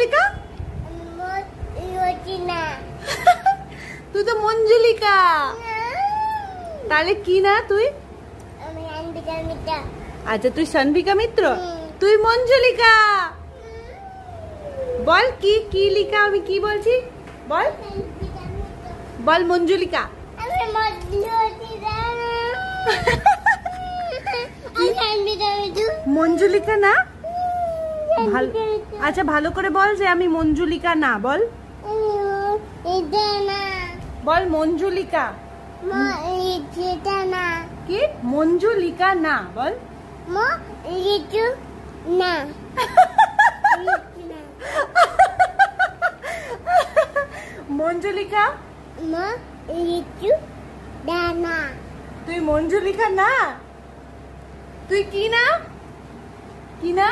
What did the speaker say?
মঞ্জুলিকা? তুই তো মঞ্জুলিকা। তাহলে কি না তুই? আচ্ছা তুই সানভিকা মিত্র, তুই মঞ্জুলিকা। বল কি কি লিখা, আমি কি বলছি বল, বল মঞ্জুলিকা। মঞ্জুলিকা না? আচ্ছা ভালো করে বল যে আমি মঞ্জুলিকা না, বল বল মঞ্জুলিকা। কি মঞ্জুলিকা না? বল মঞ্জুলিকা। তুই মঞ্জুলিকা না? তুই কি না? কি না?